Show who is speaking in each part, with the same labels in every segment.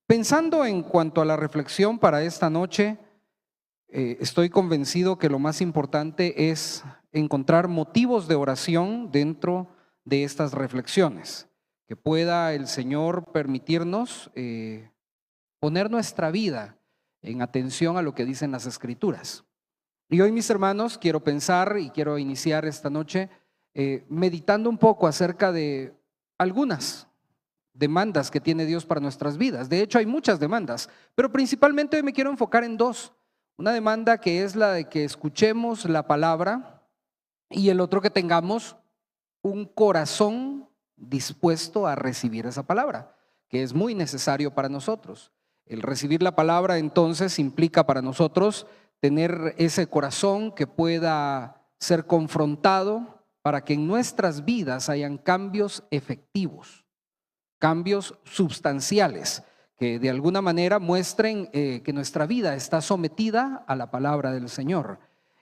Speaker 1: Pensando en cuanto a la reflexión para esta noche, estoy convencido que lo más importante es encontrar motivos de oración dentro de estas reflexiones, que pueda el Señor permitirnos poner nuestra vida en atención a lo que dicen las Escrituras. Y hoy, mis hermanos, quiero pensar y quiero iniciar esta noche meditando un poco acerca de algunas demandas que tiene Dios para nuestras vidas. De hecho, hay muchas demandas, pero principalmente hoy me quiero enfocar en dos. Una demanda que es la de que escuchemos la palabra y el otro que tengamos un corazón dispuesto a recibir esa palabra, que es muy necesario para nosotros. El recibir la palabra entonces implica para nosotros tener ese corazón que pueda ser confrontado para que en nuestras vidas hayan cambios efectivos, cambios sustanciales, que de alguna manera muestren que nuestra vida está sometida a la palabra del Señor.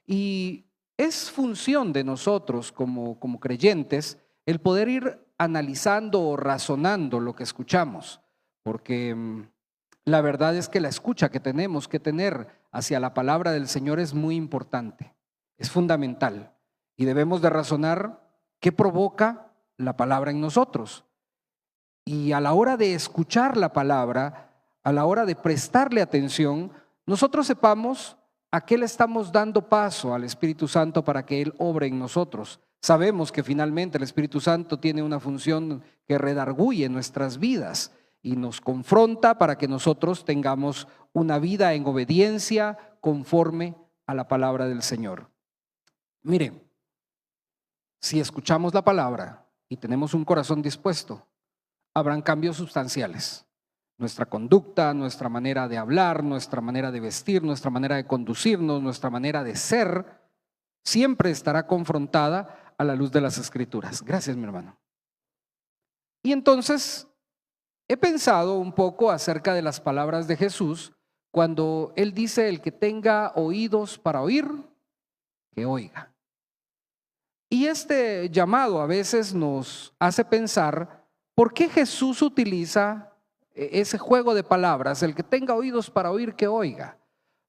Speaker 1: Y es función de nosotros como creyentes el poder ir analizando o razonando lo que escuchamos, porque la verdad es que la escucha que tenemos que tener hacia la palabra del Señor es muy importante, es fundamental, y debemos de razonar qué provoca la palabra en nosotros. Y a la hora de escuchar la palabra, a la hora de prestarle atención, nosotros sepamos a qué le estamos dando paso al Espíritu Santo para que Él obre en nosotros. Sabemos que finalmente el Espíritu Santo tiene una función que redarguye nuestras vidas y nos confronta para que nosotros tengamos una vida en obediencia conforme a la palabra del Señor. Miren, si escuchamos la palabra y tenemos un corazón dispuesto, habrán cambios sustanciales. Nuestra conducta, nuestra manera de hablar, nuestra manera de vestir, nuestra manera de conducirnos, nuestra manera de ser, siempre estará confrontada a la luz de las Escrituras. Gracias, mi hermano. Y entonces he pensado un poco acerca de las palabras de Jesús cuando Él dice: el que tenga oídos para oír, que oiga. Y este llamado a veces nos hace pensar: ¿por qué Jesús utiliza ese juego de palabras, el que tenga oídos para oír, que oiga?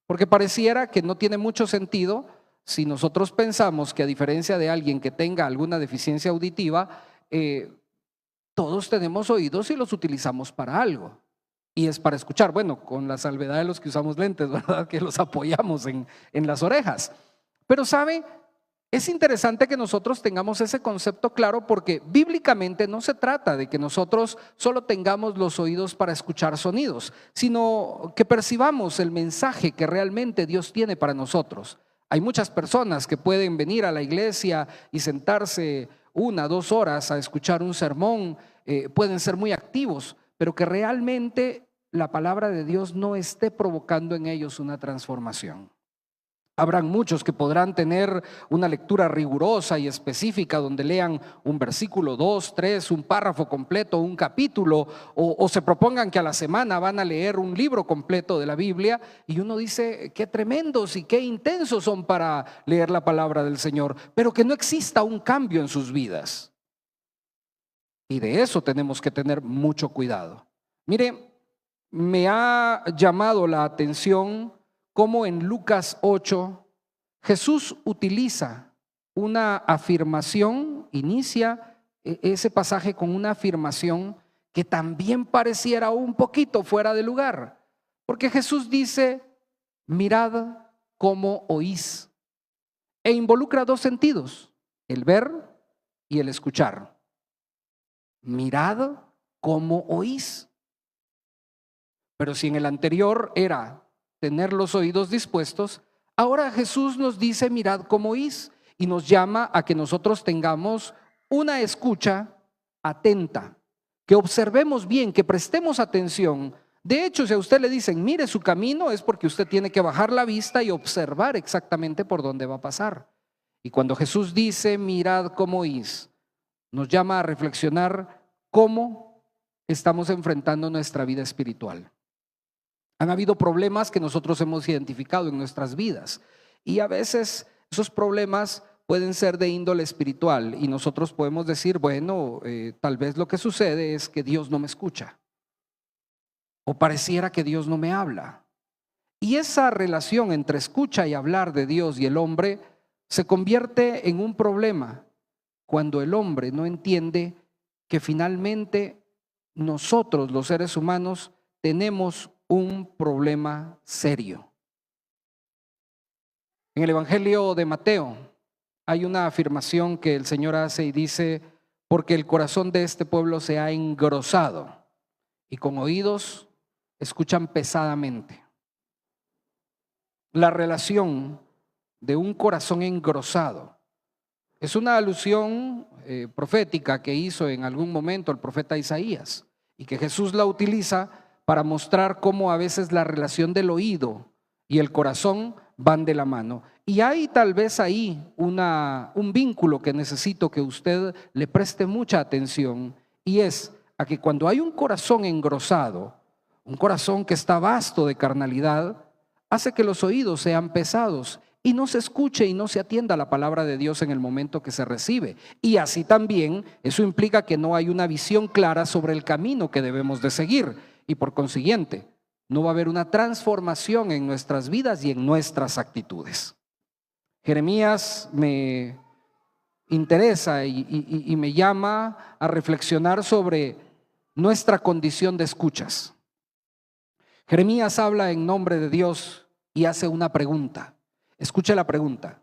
Speaker 1: Porque pareciera que no tiene mucho sentido si nosotros pensamos que, a diferencia de alguien que tenga alguna deficiencia auditiva, todos tenemos oídos y los utilizamos para algo. Y es para escuchar, bueno, con la salvedad de los que usamos lentes, ¿verdad? Que los apoyamos en las orejas. Pero ¿sabe? Es interesante que nosotros tengamos ese concepto claro, porque bíblicamente no se trata de que nosotros solo tengamos los oídos para escuchar sonidos, sino que percibamos el mensaje que realmente Dios tiene para nosotros. Hay muchas personas que pueden venir a la iglesia y sentarse 1 o 2 horas a escuchar un sermón, pueden ser muy activos, pero que realmente la palabra de Dios no esté provocando en ellos una transformación. Habrán muchos que podrán tener una lectura rigurosa y específica donde lean un versículo, 2, 3, un párrafo completo, un capítulo, o se propongan que a la semana van a leer un libro completo de la Biblia, y uno dice: qué tremendos y qué intensos son para leer la palabra del Señor, pero que no exista un cambio en sus vidas. Y de eso tenemos que tener mucho cuidado. Mire, me ha llamado la atención cómo en Lucas 8 Jesús utiliza una afirmación, inicia ese pasaje con una afirmación que también pareciera un poquito fuera de lugar, porque Jesús dice: mirad cómo oís, e involucra 2 sentidos, el ver y el escuchar. Mirad cómo oís. Pero si en el anterior era tener los oídos dispuestos, ahora Jesús nos dice: mirad cómo oís, y nos llama a que nosotros tengamos una escucha atenta, que observemos bien, que prestemos atención. De hecho, si a usted le dicen: mire su camino, es porque usted tiene que bajar la vista y observar exactamente por dónde va a pasar. Y cuando Jesús dice: mirad cómo oís, nos llama a reflexionar cómo estamos enfrentando nuestra vida espiritual. Han habido problemas que nosotros hemos identificado en nuestras vidas, y a veces esos problemas pueden ser de índole espiritual, y nosotros podemos decir: bueno, tal vez lo que sucede es que Dios no me escucha, o pareciera que Dios no me habla. Y esa relación entre escucha y hablar de Dios y el hombre se convierte en un problema cuando el hombre no entiende que finalmente nosotros, los seres humanos, tenemos un problema serio. En el Evangelio de Mateo hay una afirmación que el Señor hace y dice: porque el corazón de este pueblo se ha engrosado y con oídos escuchan pesadamente. La relación de un corazón engrosado es una alusión profética que hizo en algún momento el profeta Isaías y que Jesús la utiliza para mostrar cómo a veces la relación del oído y el corazón van de la mano. Y hay tal vez ahí un vínculo que necesito que usted le preste mucha atención, y es a que cuando hay un corazón engrosado, un corazón que está vasto de carnalidad, hace que los oídos sean pesados y no se escuche y no se atienda a la palabra de Dios en el momento que se recibe. Y así también eso implica que no hay una visión clara sobre el camino que debemos de seguir, y por consiguiente no va a haber una transformación en nuestras vidas y en nuestras actitudes. Jeremías me interesa y me llama a reflexionar sobre nuestra condición de escuchas. Jeremías habla en nombre de Dios y hace una pregunta. Escuche la pregunta: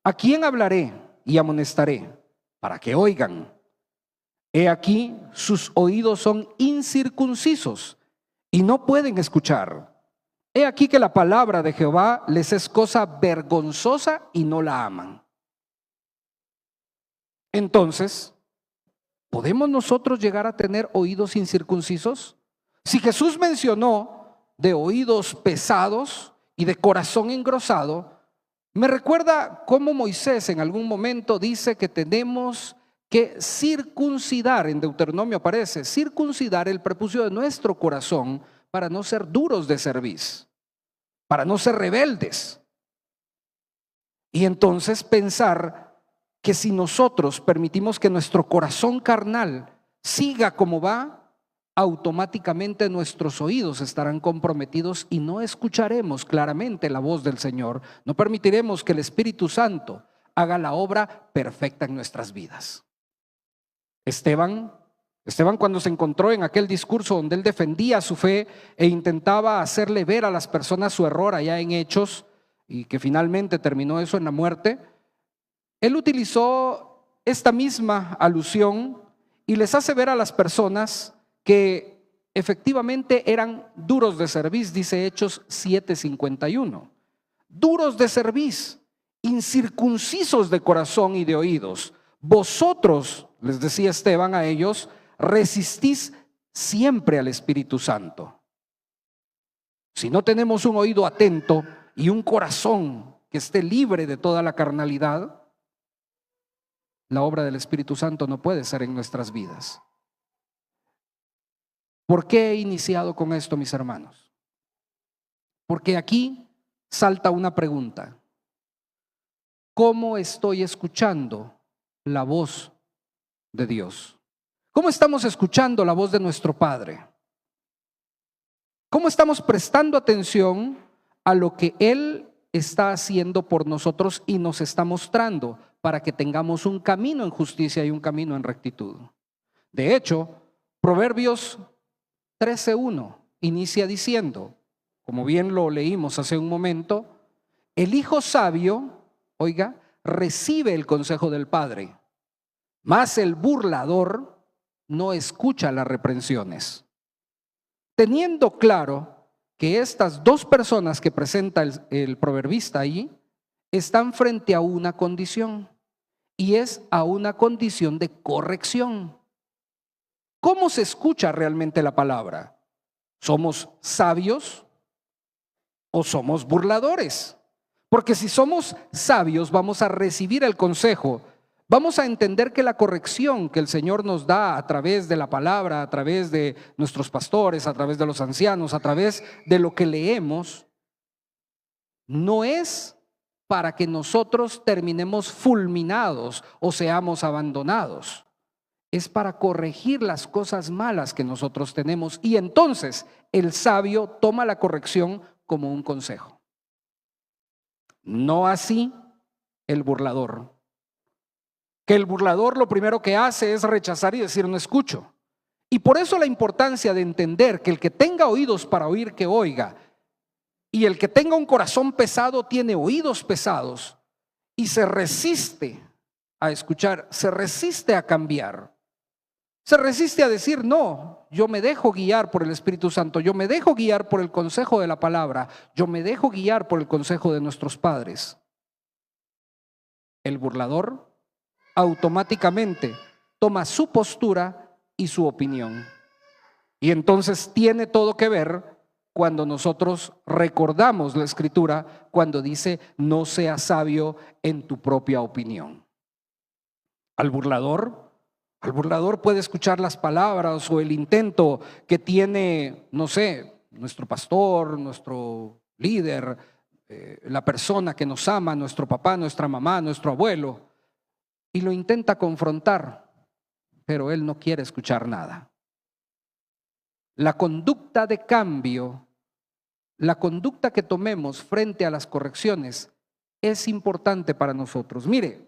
Speaker 1: ¿a quién hablaré y amonestaré para que oigan? He aquí, sus oídos son incircuncisos y no pueden escuchar. He aquí que la palabra de Jehová les es cosa vergonzosa y no la aman. Entonces, ¿podemos nosotros llegar a tener oídos incircuncisos? Si Jesús mencionó de oídos pesados y de corazón engrosado, me recuerda cómo Moisés en algún momento dice que tenemos que circuncidar, en Deuteronomio aparece, circuncidar el prepucio de nuestro corazón para no ser duros de cerviz, para no ser rebeldes. Y entonces pensar que si nosotros permitimos que nuestro corazón carnal siga como va, automáticamente nuestros oídos estarán comprometidos y no escucharemos claramente la voz del Señor. No permitiremos que el Espíritu Santo haga la obra perfecta en nuestras vidas. Esteban, cuando se encontró en aquel discurso donde él defendía su fe e intentaba hacerle ver a las personas su error allá en Hechos, y que finalmente terminó eso en la muerte, él utilizó esta misma alusión y les hace ver a las personas que efectivamente eran duros de cerviz, dice Hechos 7:51. Duros de cerviz, incircuncisos de corazón y de oídos. Vosotros, les decía Esteban a ellos, resistís siempre al Espíritu Santo. Si no tenemos un oído atento y un corazón que esté libre de toda la carnalidad, la obra del Espíritu Santo no puede ser en nuestras vidas. ¿Por qué he iniciado con esto, mis hermanos? Porque aquí salta una pregunta: ¿cómo estoy escuchando la voz de Dios? ¿Cómo estamos escuchando la voz de nuestro Padre? ¿Cómo estamos prestando atención a lo que Él está haciendo por nosotros y nos está mostrando para que tengamos un camino en justicia y un camino en rectitud? De hecho, Proverbios 13:1 inicia diciendo, como bien lo leímos hace un momento: el hijo sabio, oiga, recibe el consejo del padre, mas el burlador no escucha las reprensiones. Teniendo claro que estas dos personas que presenta el proverbista ahí están frente a una condición, y es a una condición de corrección. ¿Cómo se escucha realmente la palabra? ¿Somos sabios o somos burladores? Porque si somos sabios, vamos a recibir el consejo, vamos a entender que la corrección que el Señor nos da a través de la palabra, a través de nuestros pastores, a través de los ancianos, a través de lo que leemos, no es para que nosotros terminemos fulminados o seamos abandonados. es para corregir las cosas malas que nosotros tenemos. Y entonces el sabio toma la corrección como un consejo. No así el burlador. Que el burlador lo primero que hace es rechazar y decir no escucho. Y por eso la importancia de entender que el que tenga oídos para oír, que oiga. Y el que tenga un corazón pesado tiene oídos pesados y se resiste a escuchar, se resiste a cambiar. Se resiste a decir, no, yo me dejo guiar por el Espíritu Santo, yo me dejo guiar por el consejo de la palabra, yo me dejo guiar por el consejo de nuestros padres. El burlador automáticamente toma su postura y su opinión. Y entonces tiene todo que ver cuando nosotros recordamos la Escritura, cuando dice, no seas sabio en tu propia opinión. Al burlador puede escuchar las palabras o el intento que tiene, no sé, nuestro pastor, nuestro líder, la persona que nos ama, nuestro papá, nuestra mamá, nuestro abuelo, y lo intenta confrontar, pero él no quiere escuchar nada. La conducta de cambio, la conducta que tomemos frente a las correcciones es importante para nosotros. Mire,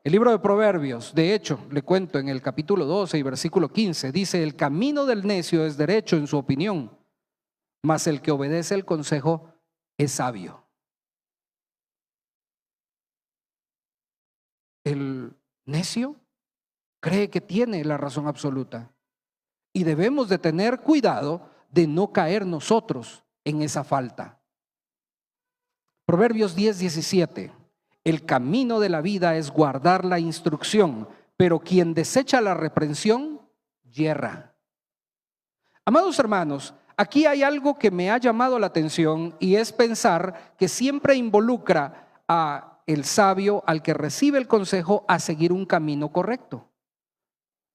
Speaker 1: el libro de Proverbios, de hecho, le cuento en el capítulo 12 y versículo 15, dice, el camino del necio es derecho en su opinión, mas el que obedece el consejo es sabio. El necio cree que tiene la razón absoluta y debemos de tener cuidado de no caer nosotros en esa falta. Proverbios 10:17. El camino de la vida es guardar la instrucción, pero quien desecha la reprensión, yerra. Amados hermanos, aquí hay algo que me ha llamado la atención y es pensar que siempre involucra a el sabio, al que recibe el consejo, a seguir un camino correcto.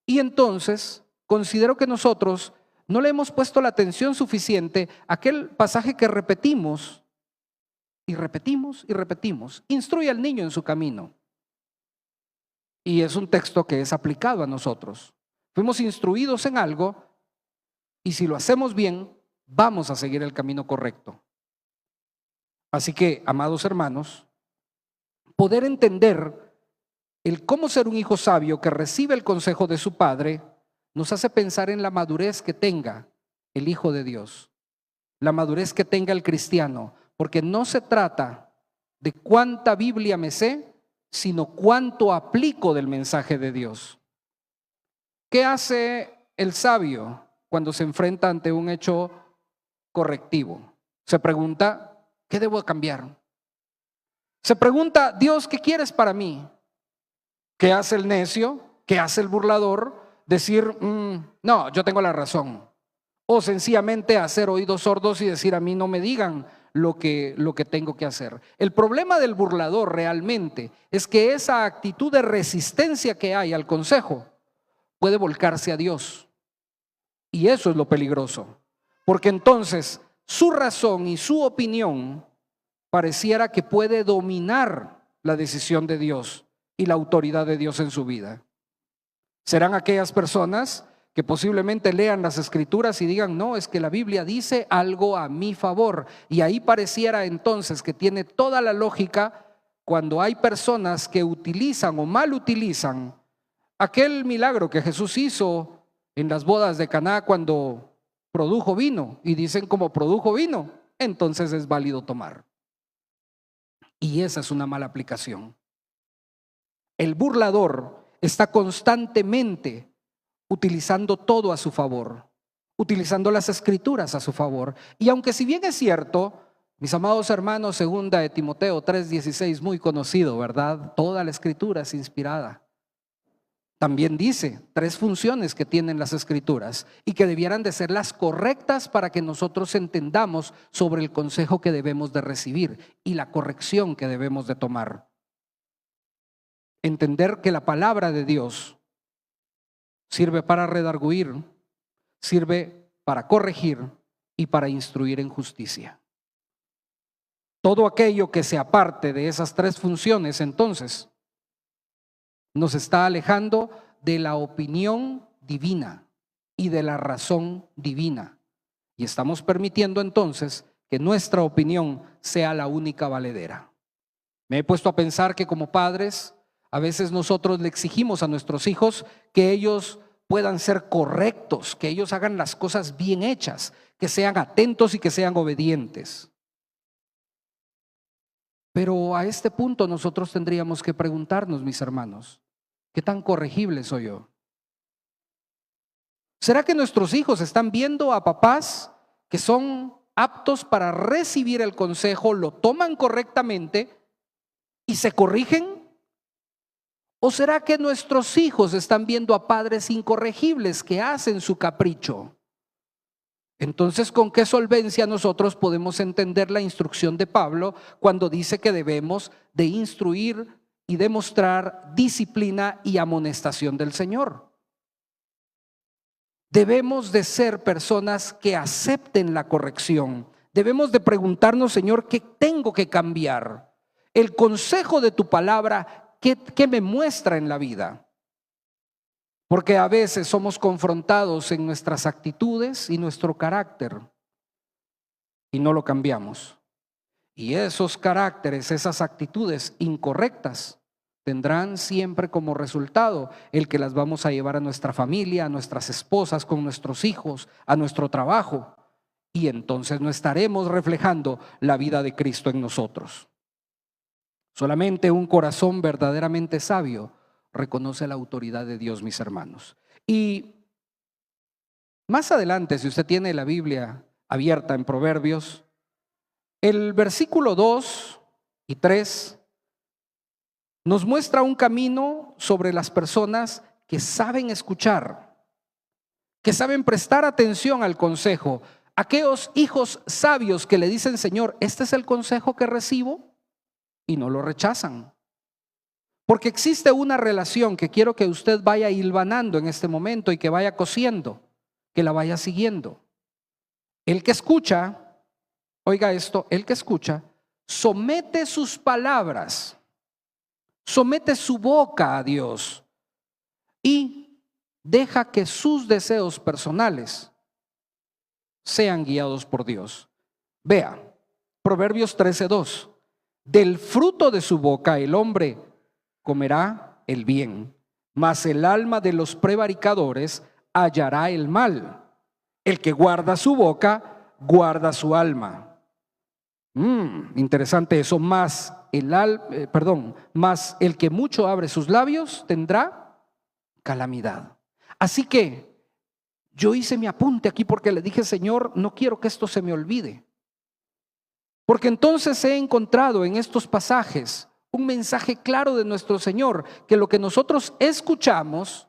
Speaker 1: Y entonces considero que nosotros no le hemos puesto la atención suficiente a aquel pasaje que repetimos y repetimos y repetimos. Instruye al niño en su camino. Y es un texto que es aplicado a nosotros. Fuimos instruidos en algo y si lo hacemos bien, vamos a seguir el camino correcto. Así que, amados hermanos, poder entender el cómo ser un hijo sabio que recibe el consejo de su padre nos hace pensar en la madurez que tenga el Hijo de Dios, la madurez que tenga el cristiano, porque no se trata de cuánta Biblia me sé, sino cuánto aplico del mensaje de Dios. ¿Qué hace el sabio cuando se enfrenta ante un hecho correctivo? Se pregunta, ¿qué debo cambiar? Se pregunta, Dios, ¿qué quieres para mí? ¿Qué hace el necio? ¿Qué hace el burlador? Decir, no, yo tengo la razón. O sencillamente hacer oídos sordos y decir, a mí no me digan lo que tengo que hacer. El problema del burlador realmente es que esa actitud de resistencia que hay al consejo puede volcarse a Dios. Y eso es lo peligroso. Porque entonces su razón y su opinión pareciera que puede dominar la decisión de Dios y la autoridad de Dios en su vida. Serán aquellas personas que posiblemente lean las escrituras y digan, no, es que la Biblia dice algo a mi favor. Y ahí pareciera entonces que tiene toda la lógica cuando hay personas que utilizan o mal utilizan aquel milagro que Jesús hizo en las bodas de Caná cuando produjo vino. Y dicen, como produjo vino, entonces es válido tomar. Y esa es una mala aplicación. El burlador está constantemente utilizando todo a su favor, utilizando las escrituras a su favor. Y aunque si bien es cierto, mis amados hermanos, segunda de Timoteo 3:16, muy conocido, ¿verdad? Toda la escritura es inspirada. También dice 3 funciones que tienen las escrituras y que debieran de ser las correctas para que nosotros entendamos sobre el consejo que debemos de recibir y la corrección que debemos de tomar. Entender que la palabra de Dios sirve para redarguir, sirve para corregir y para instruir en justicia. Todo aquello que se aparte de esas 3 funciones, entonces, nos está alejando de la opinión divina y de la razón divina. Y estamos permitiendo entonces que nuestra opinión sea la única valedera. Me he puesto a pensar que como padres, a veces nosotros le exigimos a nuestros hijos que ellos puedan ser correctos, que ellos hagan las cosas bien hechas, que sean atentos y que sean obedientes. Pero a este punto nosotros tendríamos que preguntarnos, mis hermanos, ¿qué tan corregible soy yo? ¿Será que nuestros hijos están viendo a papás que son aptos para recibir el consejo, lo toman correctamente y se corrigen? ¿O será que nuestros hijos están viendo a padres incorregibles que hacen su capricho? Entonces, ¿con qué solvencia nosotros podemos entender la instrucción de Pablo cuando dice que debemos de instruir y demostrar disciplina y amonestación del Señor? Debemos de ser personas que acepten la corrección. Debemos de preguntarnos, Señor, ¿qué tengo que cambiar? El consejo de tu palabra, ¿qué me muestra en la vida? Porque a veces somos confrontados en nuestras actitudes y nuestro carácter y no lo cambiamos. Y esos caracteres, esas actitudes incorrectas tendrán siempre como resultado el que las vamos a llevar a nuestra familia, a nuestras esposas, con nuestros hijos, a nuestro trabajo. Y entonces no estaremos reflejando la vida de Cristo en nosotros. Solamente un corazón verdaderamente sabio reconoce la autoridad de Dios, mis hermanos. Y más adelante, si usted tiene la Biblia abierta en Proverbios, el versículo 2 y 3 nos muestra un camino sobre las personas que saben escuchar, que saben prestar atención al consejo. Aquellos hijos sabios que le dicen, Señor, este es el consejo que recibo, y no lo rechazan. Porque existe una relación que quiero que usted vaya hilvanando en este momento y que vaya cosiendo, que la vaya siguiendo. El que escucha, oiga esto, el que escucha, somete sus palabras, somete su boca a Dios y deja que sus deseos personales sean guiados por Dios. Vea, Proverbios 13:2. Del fruto de su boca el hombre comerá el bien, mas el alma de los prevaricadores hallará el mal. El que guarda su boca, guarda su alma. Interesante eso. Mas el que mucho abre sus labios tendrá calamidad. Así que yo hice mi apunte aquí porque le dije, Señor, no quiero que esto se me olvide. Porque entonces he encontrado en estos pasajes un mensaje claro de nuestro Señor, que lo que nosotros escuchamos,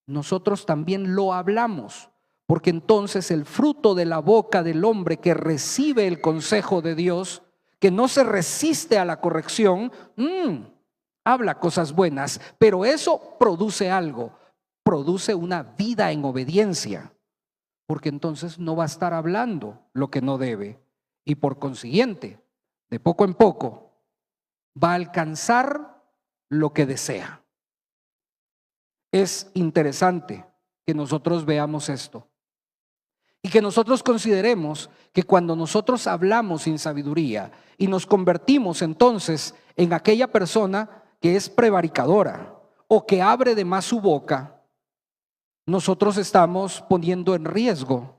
Speaker 1: nosotros también lo hablamos. Porque entonces el fruto de la boca del hombre que recibe el consejo de Dios, que no se resiste a la corrección, habla cosas buenas, pero eso produce algo, produce una vida en obediencia. Porque entonces no va a estar hablando lo que no debe. Y por consiguiente, de poco en poco, va a alcanzar lo que desea. Es interesante que nosotros veamos esto y que nosotros consideremos que cuando nosotros hablamos sin sabiduría y nos convertimos entonces en aquella persona que es prevaricadora o que abre de más su boca, nosotros estamos poniendo en riesgo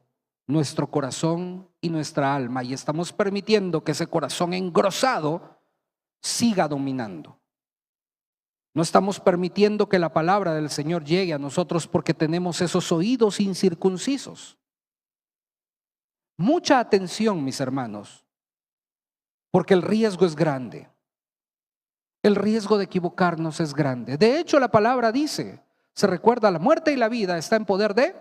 Speaker 1: nuestro corazón y nuestra alma y estamos permitiendo que ese corazón engrosado siga dominando. No estamos permitiendo que la palabra del Señor llegue a nosotros porque tenemos esos oídos incircuncisos. Mucha atención, mis hermanos, porque el riesgo es grande. El riesgo de equivocarnos es grande. De hecho, la palabra dice, se recuerda, la muerte y la vida está en poder de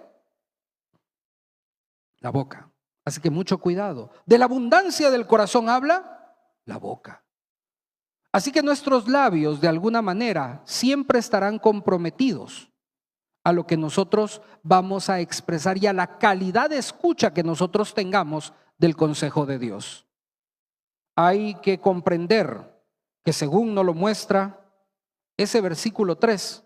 Speaker 1: la boca. Así que mucho cuidado. De la abundancia del corazón habla la boca. Así que nuestros labios de alguna manera siempre estarán comprometidos a lo que nosotros vamos a expresar y a la calidad de escucha que nosotros tengamos del consejo de Dios. Hay que comprender que según nos lo muestra ese versículo 3,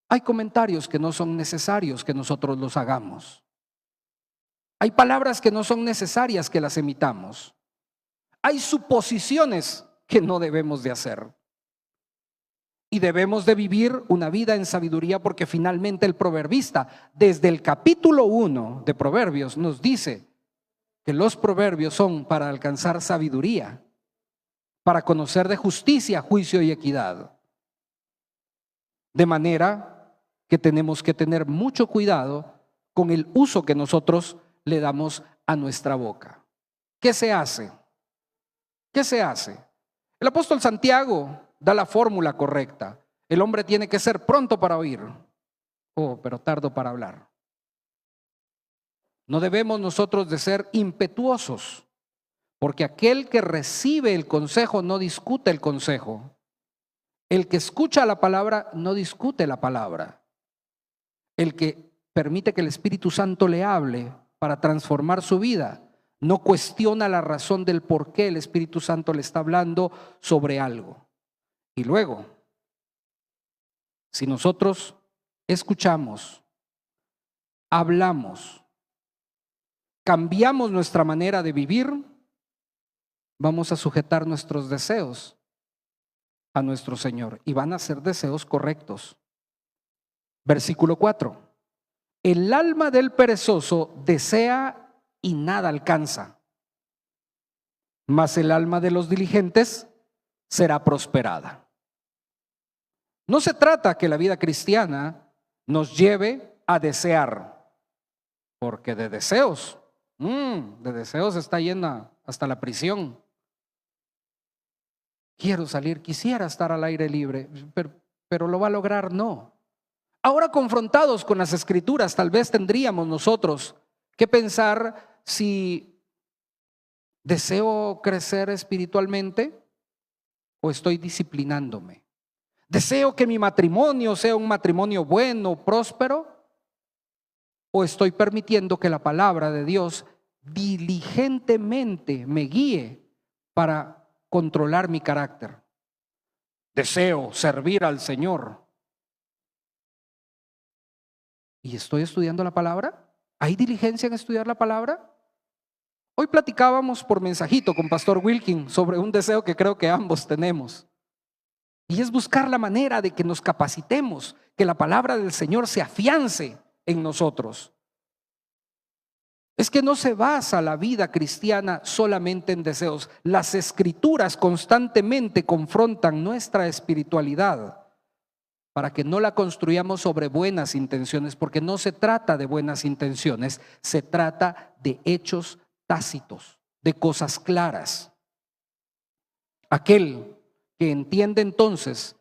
Speaker 1: Hay comentarios que no son necesarios que nosotros los hagamos. Hay palabras que no son necesarias que las emitamos. Hay suposiciones que no debemos de hacer. Y debemos de vivir una vida en sabiduría, porque finalmente el proverbista, desde el capítulo 1 de Proverbios, nos dice que los proverbios son para alcanzar sabiduría, para conocer de justicia, juicio y equidad. De manera que tenemos que tener mucho cuidado con el uso que nosotros le damos a nuestra boca. ¿Qué se hace? ¿Qué se hace? El apóstol Santiago da la fórmula correcta. El hombre tiene que ser pronto para oír, pero tardo para hablar. No debemos nosotros de ser impetuosos, porque aquel que recibe el consejo no discute el consejo. El que escucha la palabra no discute la palabra. El que permite que el Espíritu Santo le hable para transformar su vida no cuestiona la razón del por qué el Espíritu Santo le está hablando sobre algo. Y luego, si nosotros escuchamos, hablamos, cambiamos nuestra manera de vivir, vamos a sujetar nuestros deseos a nuestro Señor y van a ser deseos correctos. Versículo 4. El alma del perezoso desea y nada alcanza, mas el alma de los diligentes será prosperada. No se trata que la vida cristiana nos lleve a desear, porque de deseos está llena hasta la prisión. Quiero salir, quisiera estar al aire libre, pero lo va a lograr, no. Ahora, confrontados con las Escrituras, tal vez tendríamos nosotros que pensar si deseo crecer espiritualmente o estoy disciplinándome. ¿Deseo que mi matrimonio sea un matrimonio bueno, próspero? ¿O estoy permitiendo que la palabra de Dios diligentemente me guíe para controlar mi carácter? Deseo servir al Señor. ¿Y estoy estudiando la palabra? ¿Hay diligencia en estudiar la palabra? Hoy platicábamos por mensajito con Pastor Wilkin sobre un deseo que creo que ambos tenemos. Y es buscar la manera de que nos capacitemos, que la palabra del Señor se afiance en nosotros. Es que no se basa la vida cristiana solamente en deseos. Las Escrituras constantemente confrontan nuestra espiritualidad para que no la construyamos sobre buenas intenciones, porque no se trata de buenas intenciones, se trata de hechos tácitos, de cosas claras. Aquel que entiende entonces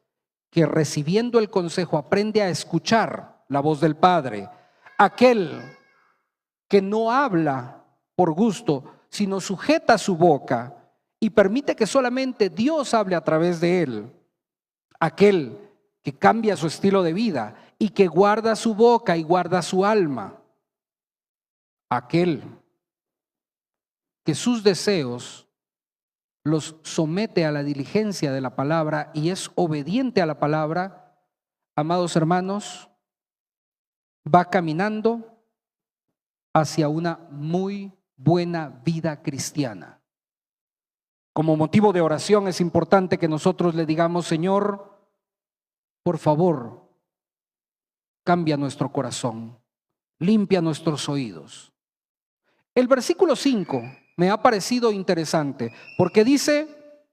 Speaker 1: que recibiendo el consejo aprende a escuchar la voz del Padre, aquel que no habla por gusto, sino sujeta su boca y permite que solamente Dios hable a través de él, aquel que cambia su estilo de vida y que guarda su boca y guarda su alma, aquel que sus deseos los somete a la diligencia de la palabra y es obediente a la palabra, amados hermanos, va caminando hacia una muy buena vida cristiana. Como motivo de oración es importante que nosotros le digamos: Señor, por favor, cambia nuestro corazón, limpia nuestros oídos. El versículo 5 me ha parecido interesante porque dice: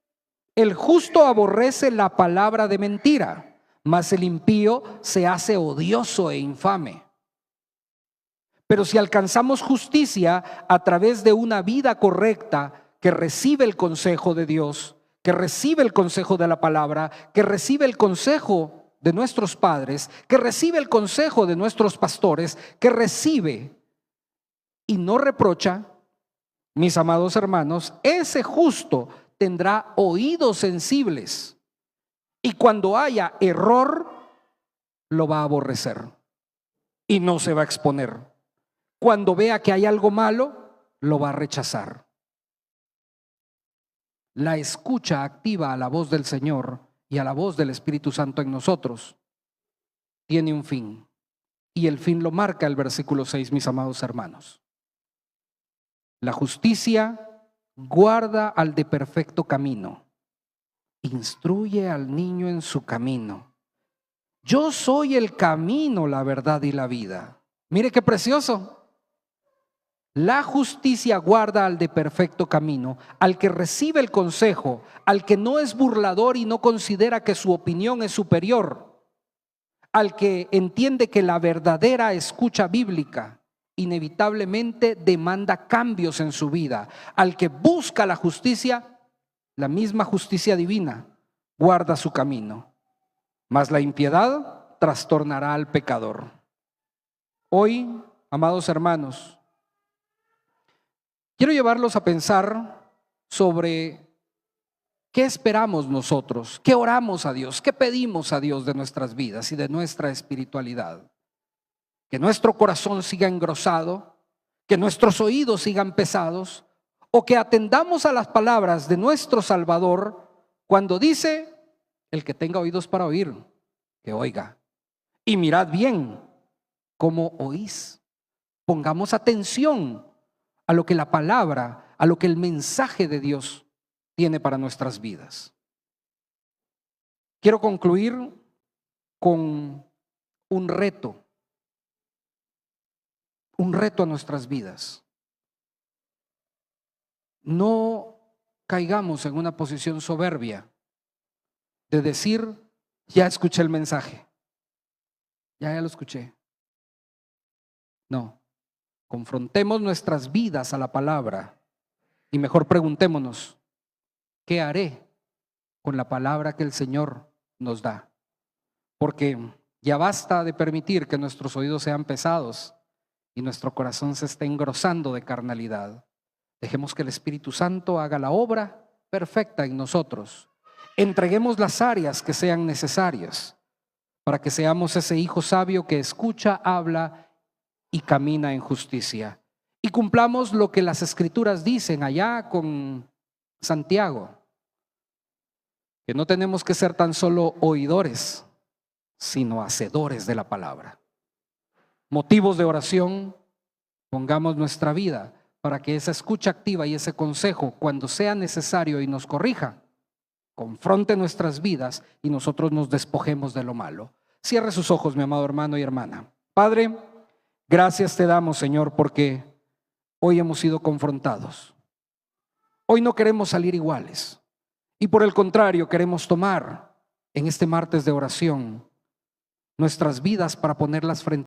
Speaker 1: el justo aborrece la palabra de mentira, mas el impío se hace odioso e infame. Pero si alcanzamos justicia a través de una vida correcta que recibe el consejo de Dios, que recibe el consejo de la palabra, que recibe el consejo de nuestros padres, que recibe el consejo de nuestros pastores, que recibe y no reprocha, mis amados hermanos, ese justo tendrá oídos sensibles y cuando haya error lo va a aborrecer y no se va a exponer. Cuando vea que hay algo malo, lo va a rechazar. La escucha activa a la voz del Señor y a la voz del Espíritu Santo en nosotros tiene un fin. Y el fin lo marca el versículo 6, mis amados hermanos. La justicia guarda al de perfecto camino, instruye al niño en su camino. Yo soy el camino, la verdad y la vida. Mire qué precioso. La justicia guarda al de perfecto camino, al que recibe el consejo, al que no es burlador y no considera que su opinión es superior, al que entiende que la verdadera escucha bíblica inevitablemente demanda cambios en su vida, al que busca la justicia, la misma justicia divina, guarda su camino, mas la impiedad trastornará al pecador. Hoy, amados hermanos, quiero llevarlos a pensar sobre qué esperamos nosotros, qué oramos a Dios, qué pedimos a Dios de nuestras vidas y de nuestra espiritualidad. Que nuestro corazón siga engrosado, que nuestros oídos sigan pesados, o que atendamos a las palabras de nuestro Salvador cuando dice: el que tenga oídos para oír, que oiga. Y mirad bien cómo oís. Pongamos atención a lo que la palabra, a lo que el mensaje de Dios tiene para nuestras vidas. Quiero concluir con un reto a nuestras vidas. No caigamos en una posición soberbia de decir: ya escuché el mensaje, ya lo escuché. No, confrontemos nuestras vidas a la palabra y mejor preguntémonos: ¿qué haré con la palabra que el Señor nos da? Porque ya basta de permitir que nuestros oídos sean pesados y nuestro corazón se esté engrosando de carnalidad. Dejemos que el Espíritu Santo haga la obra perfecta en nosotros. Entreguemos las áreas que sean necesarias para que seamos ese hijo sabio que escucha, habla y camina en justicia. Y cumplamos lo que las Escrituras dicen allá con Santiago, que no tenemos que ser tan solo oidores, sino hacedores de la palabra. Motivos de oración, pongamos nuestra vida para que esa escucha activa y ese consejo, cuando sea necesario y nos corrija, confronte nuestras vidas y nosotros nos despojemos de lo malo. Cierre sus ojos, mi amado hermano y hermana. Padre, gracias te damos, Señor, porque hoy hemos sido confrontados. Hoy no queremos salir iguales y por el contrario queremos tomar en este martes de oración nuestras vidas para ponerlas frente